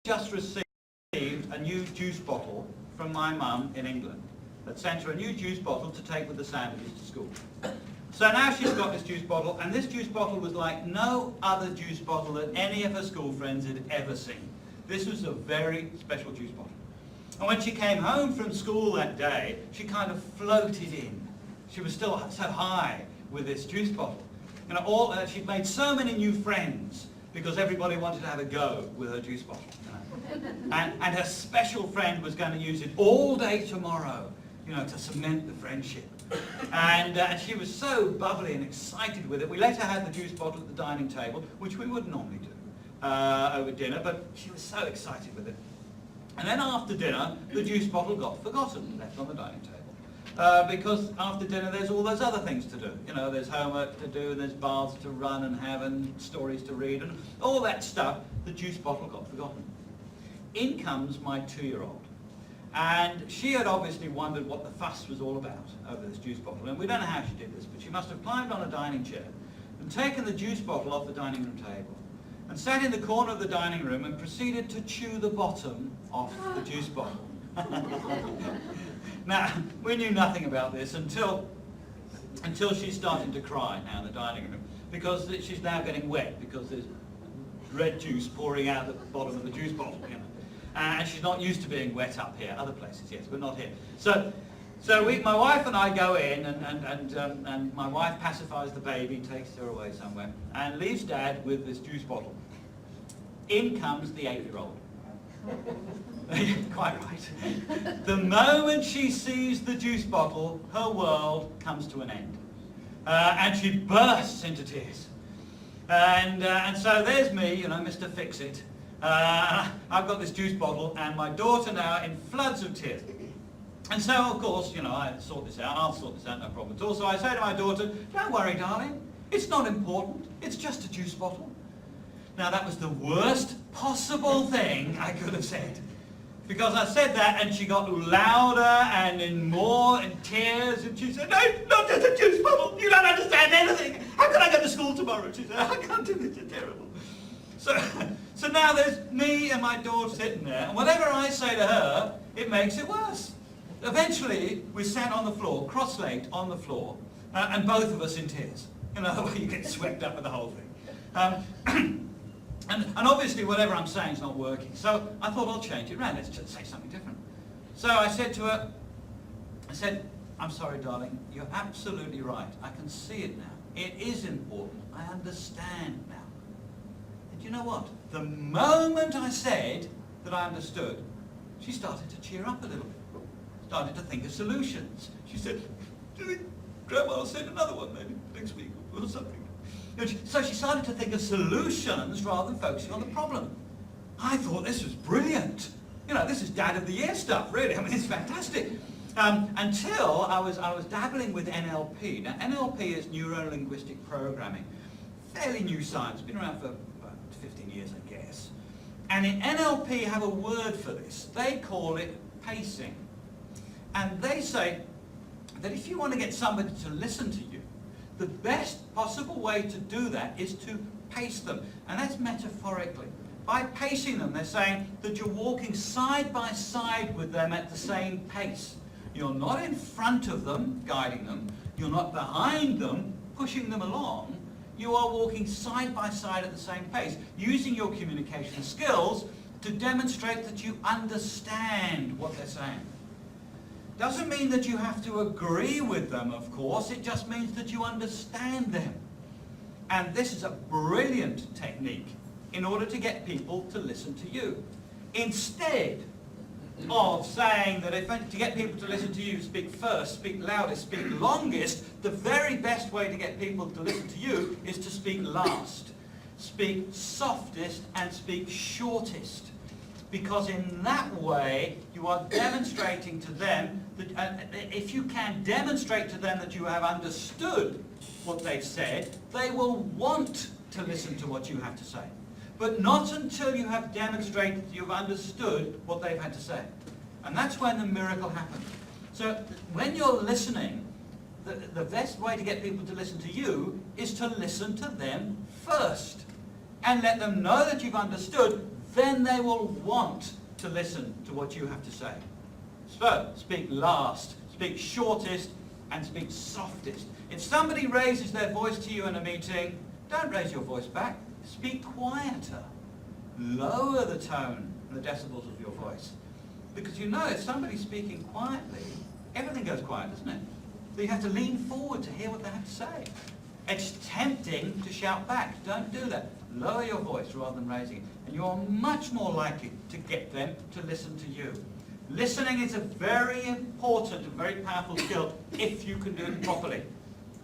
just received a new juice bottle from my mum in England that sent her a new juice bottle to take with the sandwiches to school. So now she's got this juice bottle, and this juice bottle was like no other juice bottle that any of her school friends had ever seen. This was a very special juice bottle. And when she came home from school that day, she kind of floated in. She was still so high with this juice bottle. You know, she'd made so many new friends because everybody wanted to have a go with her juice bottle. You know. And her special friend was going to use it all day tomorrow, you know, to cement the friendship. And she was so bubbly and excited with it. We let her have the juice bottle at the dining table, which we would normally do over dinner, but she was so excited with it. And then after dinner, the juice bottle got forgotten, left on the dining table. Because after dinner there's all those other things to do. You know, there's homework to do, and there's baths to run and have, and stories to read, and all that stuff. The juice bottle got forgotten. In comes my 2-year-old. And she had obviously wondered what the fuss was all about over this juice bottle. And we don't know how she did this, but she must have climbed on a dining chair and taken the juice bottle off the dining room table and sat in the corner of the dining room and proceeded to chew the bottom off the juice bottle. Now, we knew nothing about this until she's starting to cry now in the dining room, because she's now getting wet because there's red juice pouring out the bottom of the juice bottle, you know. And she's not used to being wet up here. Other places, yes, but not here. So my wife and I go in, and my wife pacifies the baby, takes her away somewhere, and leaves Dad with this juice bottle. In comes the 8-year-old. Quite right. The moment she sees the juice bottle, her world comes to an end. And she bursts into tears. And so there's me, you know, Mr. Fix-It. I've got this juice bottle, and my daughter now in floods of tears. And so, of course, you know, I'll sort this out, no problem at all. So I say to my daughter, don't worry, darling, it's not important, it's just a juice bottle. Now that was the worst possible thing I could have said. Because I said that, and she got louder and in tears, and she said, no, not just a juice bottle, you don't understand anything. How can I go to school tomorrow? She said, I can't do this, it's terrible. So now there's me and my daughter sitting there, and whatever I say to her, it makes it worse. Eventually, we sat on the floor, cross-legged on the floor, and both of us in tears. You know, the way you get swept up with the whole thing. And obviously whatever I'm saying is not working. So I thought I'll change it around. Let's just say something different. So I said to her, I'm sorry, darling, you're absolutely right. I can see it now. It is important. I understand now. And you know what? The moment I said that I understood, she started to cheer up a little bit. Started to think of solutions. She said, do you think Grandma will send another one maybe next week or something? So she started to think of solutions rather than focusing on the problem. I thought this was brilliant. You know, this is Dad of the Year stuff, really. I mean, it's fantastic. Until I was dabbling with NLP. Now, NLP is Neuro-Linguistic Programming. Fairly new science, been around for about 15 years, I guess. And in NLP have a word for this. They call it pacing. And they say that if you want to get somebody to listen to you, the best possible way to do that is to pace them. And that's metaphorically. By pacing them, they're saying that you're walking side by side with them at the same pace. You're not in front of them, guiding them. You're not behind them, pushing them along. You are walking side by side at the same pace, using your communication skills to demonstrate that you understand what they're saying. Doesn't mean that you have to agree with them, of course. It just means that you understand them. And this is a brilliant technique in order to get people to listen to you. Instead of saying that to get people to listen to you, speak first, speak loudest, speak longest, the very best way to get people to listen to you is to speak last, speak softest, and speak shortest. Because in that way, you are demonstrating to them, that if you can demonstrate to them that you have understood what they've said, they will want to listen to what you have to say. But not until you have demonstrated that you've understood what they've had to say. And that's when the miracle happens. So when you're listening, the best way to get people to listen to you is to listen to them first. And let them know that you've understood. then they will want to listen to what you have to say. So, speak last, speak shortest, and speak softest. If somebody raises their voice to you in a meeting, don't raise your voice back. Speak quieter. Lower the tone and the decibels of your voice. Because you know, if somebody's speaking quietly, everything goes quiet, doesn't it? So you have to lean forward to hear what they have to say. It's tempting to shout back. Don't do that. Lower your voice rather than raising it. And you're much more likely to get them to listen to you. Listening is a very important and very powerful skill if you can do it properly.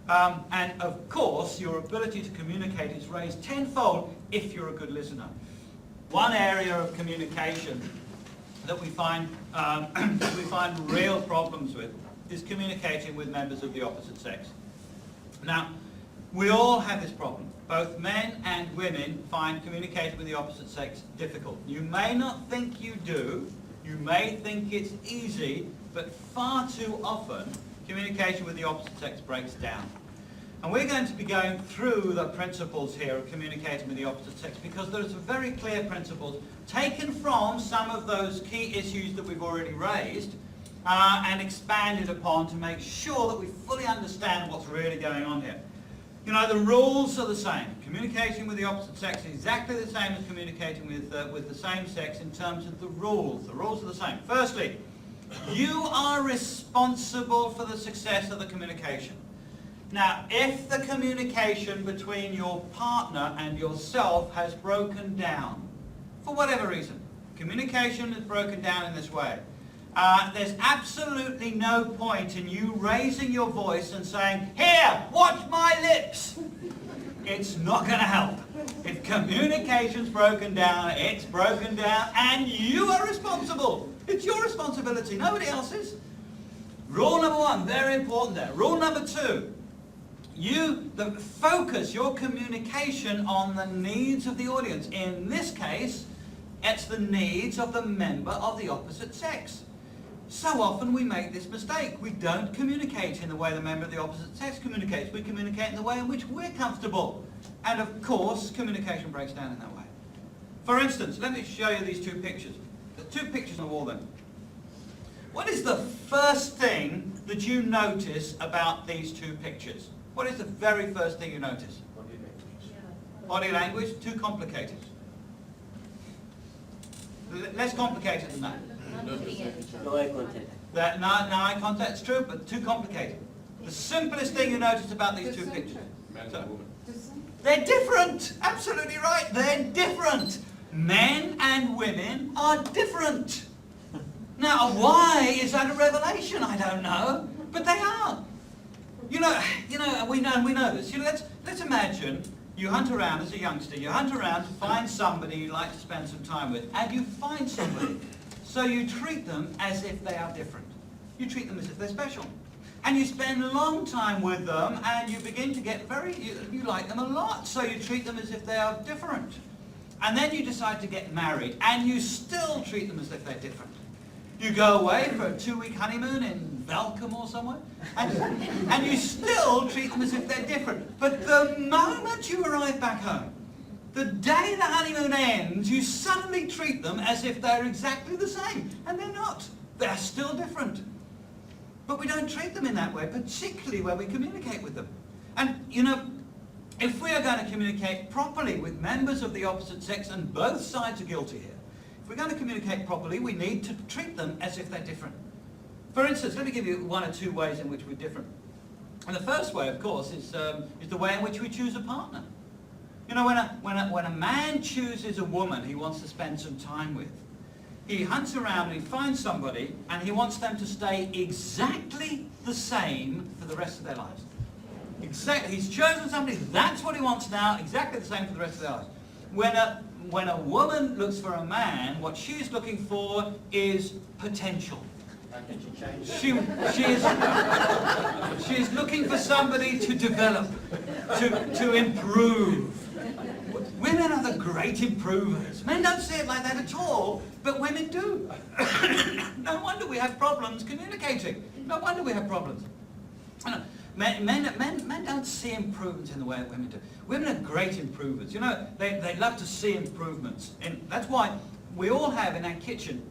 And of course, your ability to communicate is raised tenfold if you're a good listener. One area of communication that we find real problems with is communicating with members of the opposite sex. Now, we all have this problem. Both men and women find communicating with the opposite sex difficult. You may not think you do, you may think it's easy, but far too often communication with the opposite sex breaks down. And we're going to be going through the principles here of communicating with the opposite sex because there's some very clear principles taken from some of those key issues that we've already raised and expanded upon to make sure that we fully understand what's really going on here. You know, the rules are the same. Communicating with the opposite sex is exactly the same as communicating with the same sex in terms of the rules. The rules are the same. Firstly, you are responsible for the success of the communication. Now, if the communication between your partner and yourself has broken down, for whatever reason, communication is broken down in this way, there's absolutely no point in you raising your voice and saying, "Here, watch my lips." It's not going to help. If communication's broken down, it's broken down, and you are responsible. It's your responsibility, nobody else's. Rule number one, very important there. Rule number two, focus your communication on the needs of the audience. In this case, it's the needs of the member of the opposite sex. So often we make this mistake. We don't communicate in the way the member of the opposite sex communicates. We communicate in the way in which we're comfortable. And of course, communication breaks down in that way. For instance, let me show you these two pictures. The two pictures on the wall then. What is the first thing that you notice about these two pictures? What is the very first thing you notice? Body language. Body language? Too complicated. Less complicated than that. No eye contact. No eye contact's true, but too complicated. The simplest thing you notice about these two pictures. Man and woman. They're different. Absolutely right. They're different. Men and women are different. Now, why is that a revelation? I don't know, but they are. We know this. Let's imagine you hunt around as a youngster. You hunt around to find somebody you'd like to spend some time with, and you find somebody. So you treat them as if they are different. You treat them as if they're special. And you spend a long time with them, and you begin to get you like them a lot, so you treat them as if they are different. And then you decide to get married, and you still treat them as if they're different. You go away for a 2-week honeymoon in Welcome or somewhere, and you still treat them as if they're different. But the moment you arrive back home, the day the honeymoon ends, you suddenly treat them as if they're exactly the same. And they're not. They're still different. But we don't treat them in that way, particularly when we communicate with them. And, if we are going to communicate properly with members of the opposite sex, and both sides are guilty here, if we're going to communicate properly, we need to treat them as if they're different. For instance, let me give you one or two ways in which we're different. And the first way, of course, is the way in which we choose a partner. When a man chooses a woman he wants to spend some time with, he hunts around and he finds somebody and he wants them to stay exactly the same for the rest of their lives. Exactly. He's chosen somebody, that's what he wants now, exactly the same for the rest of their lives. When a woman looks for a man, what she's looking for is potential. She is looking for somebody to develop, to improve. Women are the great improvers. Men don't see it like that at all, but women do. No wonder we have problems communicating. No wonder we have problems. Men don't see improvements in the way that women do. Women are great improvers. You know, they love to see improvements. And that's why we all have in our kitchen,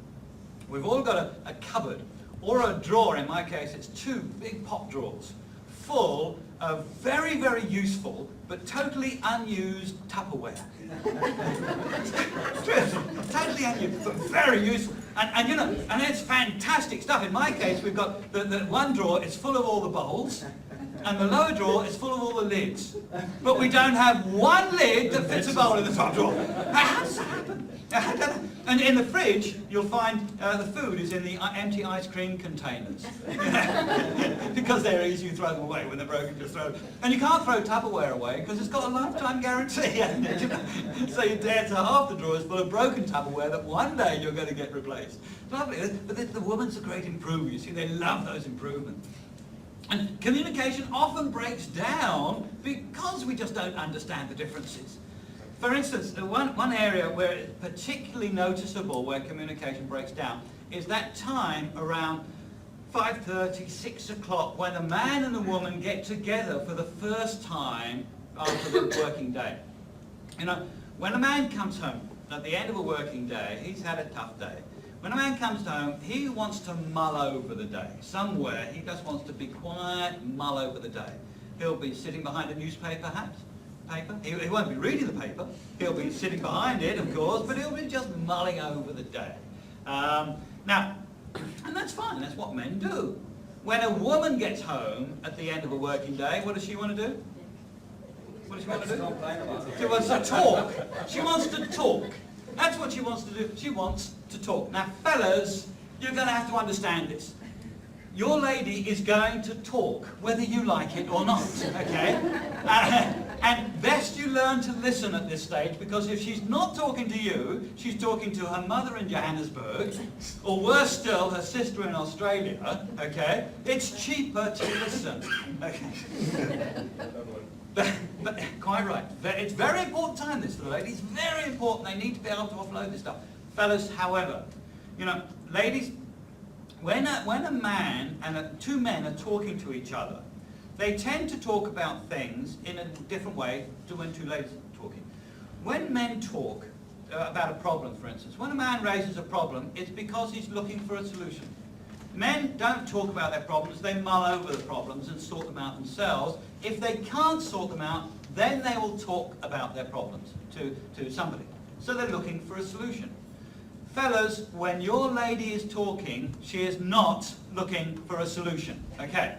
we've all got a cupboard, or a drawer, in my case it's 2 big pop drawers, full of very, very useful but totally unused Tupperware. Totally unused, but very useful. And you know, and it's fantastic stuff. In my case, we've got the one drawer is full of all the bowls, and the lower drawer is full of all the lids. But we don't have one lid that fits a bowl in the top drawer. How does that happen? And in the fridge, you'll find the food is in the empty ice cream containers. Because they're easy, you throw them away. When they're broken, just throw them. And you can't throw Tupperware away because it's got a lifetime guarantee. So half the drawer is full of broken Tupperware that one day you're going to get replaced. Lovely. But the woman's a great improver. You see, they love those improvements. And communication often breaks down because we just don't understand the differences. For instance, one area where it's particularly noticeable where communication breaks down is that time around 5:30, 6 o'clock, when the man and the woman get together for the first time after the working day. You know, when a man comes home at the end of a working day, he's had a tough day. When a man comes home, he wants to mull over the day. Somewhere, he just wants to be quiet, mull over the day. He'll be sitting behind a newspaper, perhaps. He won't be reading the paper. He'll be sitting behind it, of course, but he'll be just mulling over the day. Now, and that's fine. That's what men do. When a woman gets home at the end of a working day, what does she want to do? What does she want to do? She wants to talk. She wants to talk. That's what she wants to do. She wants to talk. Now, fellas, you're going to have to understand this. Your lady is going to talk, whether you like it or not, okay? And best you learn to listen at this stage, because if she's not talking to you, she's talking to her mother in Johannesburg, or worse still, her sister in Australia, okay? It's cheaper to listen, okay? But quite right. It's very important time, this, for the ladies. Very important. They need to be able to offload this stuff. Fellas, however, you know, ladies, when a man and 2 men are talking to each other, they tend to talk about things in a different way to when 2 ladies are talking. When men talk about a problem, for instance, when a man raises a problem, it's because he's looking for a solution. Men don't talk about their problems, they mull over the problems and sort them out themselves. If they can't sort them out, then they will talk about their problems to somebody. So they're looking for a solution. Fellas, when your lady is talking, she is not looking for a solution, okay?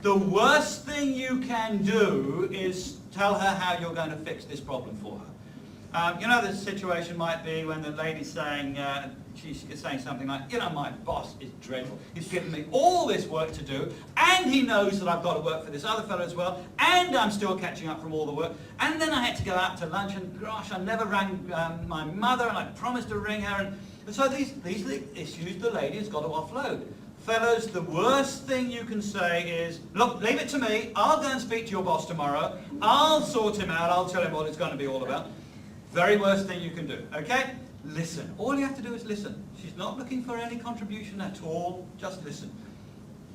The worst thing you can do is tell her how you're going to fix this problem for her. You know, the situation might be when the lady's saying, she's saying something like, you know, my boss is dreadful. He's given me all this work to do, and he knows that I've got to work for this other fellow as well, and I'm still catching up from all the work. And then I had to go out to lunch, and gosh, I never rang my mother, and I promised to ring her. And so these are the issues the lady has got to offload. Fellas, the worst thing you can say is, look, leave it to me. I'll go and speak to your boss tomorrow. I'll sort him out. I'll tell him what it's going to be all about. Very worst thing you can do, okay? Listen. All you have to do is listen. She's not looking for any contribution at all. Just listen.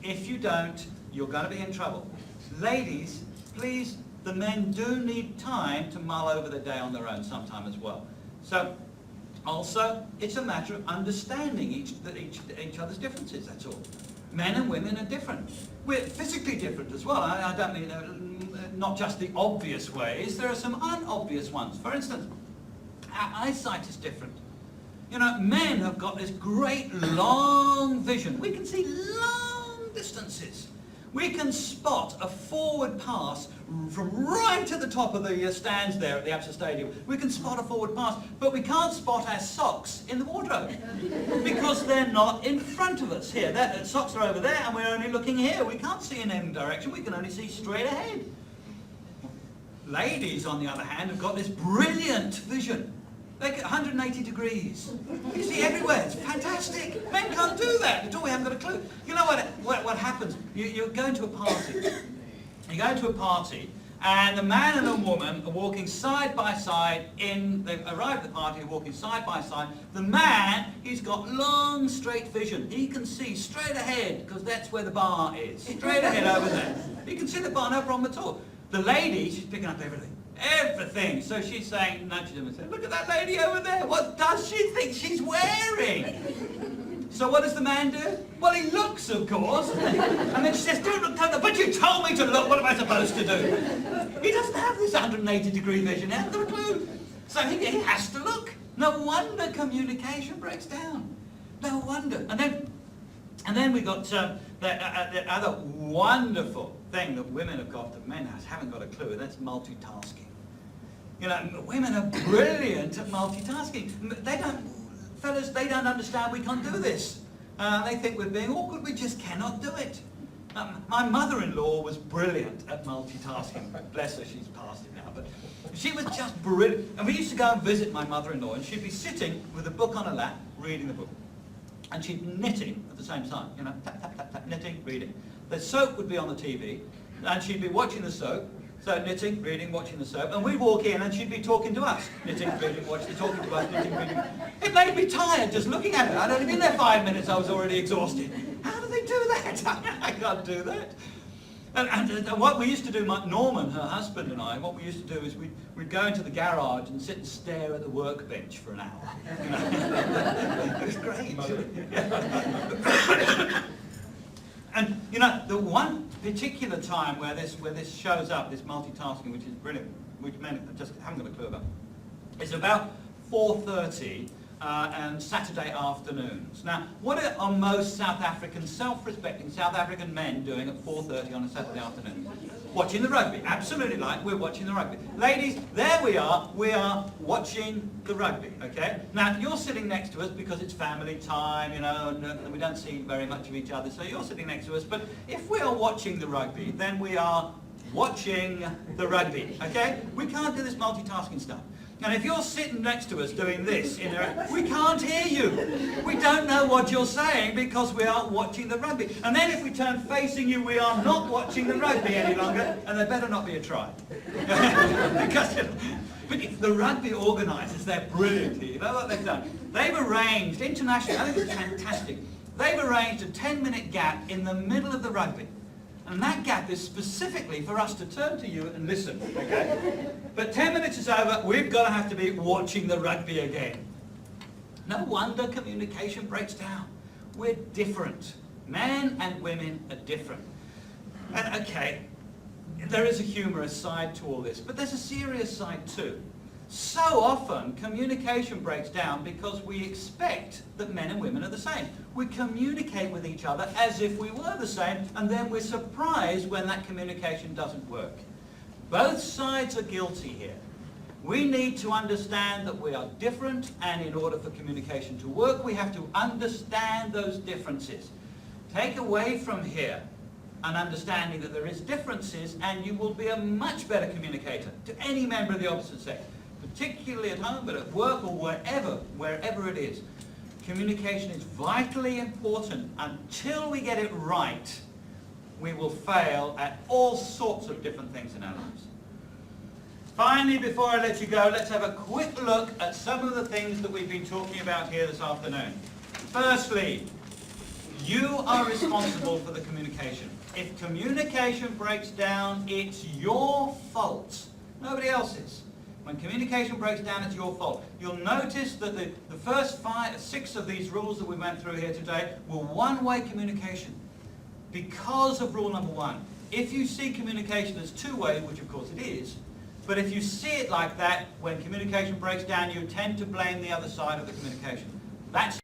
If you don't, you're going to be in trouble. Ladies, please, the men do need time to mull over the day on their own sometime as well. So, also, it's a matter of understanding each other's differences, that's all. Men and women are different. We're physically different as well. I don't mean not just the obvious ways. There are some unobvious ones. For instance, our eyesight is different. You know, men have got this great long vision. We can see long distances. We can spot a forward pass from right to the top of the stands there at the Absa Stadium. We can spot a forward pass, but we can't spot our socks in the wardrobe because they're not in front of us here. The socks are over there and we're only looking here. We can't see in any direction. We can only see straight ahead. Ladies, on the other hand, have got this brilliant vision. They get 180 degrees. You see everywhere. It's fantastic. Men can't do that at all. We haven't got a clue. You know what happens? You're going to a party. You go to a party And the man and a woman are walking side by side they arrive at the party, walking side by side. The man, he's got long, straight vision. He can see straight ahead, because that's where the bar is. Straight ahead over there. He can see the bar, no problem at all. The lady, she's picking up everything. Everything. So she's saying, nudging him and saying, look at that lady over there. What does she think she's wearing? So what does the man do? Well, he looks, of course. And then she says, don't look, don't look. But you told me to look. What am I supposed to do? He doesn't have this 180-degree vision. He hasn't got a clue. So he has to look. No wonder communication breaks down. No wonder. And then we got the other wonderful thing that women have got that men haven't got a clue, and that's multitasking. You know, women are brilliant at multitasking. Fellas, they don't understand we can't do this. They think we're being awkward, we just cannot do it. My mother-in-law was brilliant at multitasking. Bless her, she's past it now, but she was just brilliant. And we used to go and visit my mother-in-law, and she'd be sitting with a book on her lap, reading the book. And she'd be knitting at the same time, you know, tap, tap, tap, tap, knitting, reading. The soap would be on the TV, and she'd be watching the soap, so knitting, reading, watching the soap, and we'd walk in and she'd be talking to us. Knitting, reading, watching, talking to us, knitting, reading. It made me tired just looking at it. I'd only been there 5 minutes, I was already exhausted. How do they do that? I can't do that. And what we used to do, Norman, her husband and I, what we used to do is we'd go into the garage and sit and stare at the workbench for an hour. You know? It was great. And you know, the one particular time where this shows up, this multitasking, which is brilliant, which men just haven't got a clue about, is about 4:30 and Saturday afternoons. Now, what are most South African, self-respecting South African men doing at 4:30 on a Saturday afternoon? Watching the rugby. Absolutely like we're watching the rugby. Ladies, there we are watching the rugby, okay? Now, you're sitting next to us because it's family time, you know, and we don't see very much of each other, so you're sitting next to us, but if we are watching the rugby, then we are watching the rugby, okay? We can't do this multitasking stuff. And if you're sitting next to us doing this, we can't hear you. We don't know what you're saying because we are watching the rugby. And then if we turn facing you, we are not watching the rugby any longer, and there better not be a try. Because, but the rugby organisers, they're brilliant here. You know what they've done? They've arranged, internationally, I think it's fantastic, they've arranged a 10-minute gap in the middle of the rugby. And that gap is specifically for us to turn to you and listen, okay? But 10 minutes is over, we've got to have to be watching the rugby again. No wonder communication breaks down. We're different. Men and women are different. And okay, there is a humorous side to all this, but there's a serious side too. So often communication breaks down because we expect that men and women are the same. We communicate with each other as if we were the same, and then we're surprised when that communication doesn't work. Both sides are guilty here. We need to understand that we are different, and in order for communication to work, we have to understand those differences. Take away from here an understanding that there is differences, and you will be a much better communicator to any member of the opposite sex. Particularly at home, but at work or wherever it is. Communication is vitally important. Until we get it right, we will fail at all sorts of different things in our lives. Finally, before I let you go, let's have a quick look at some of the things that we've been talking about here this afternoon. Firstly, you are responsible for the communication. If communication breaks down, it's your fault, nobody else's. When communication breaks down, it's your fault. You'll notice that the first 6 of these rules that we went through here today were one-way communication because of rule number 1. If you see communication as two-way, which of course it is, but if you see it like that, when communication breaks down, you tend to blame the other side of the communication. That's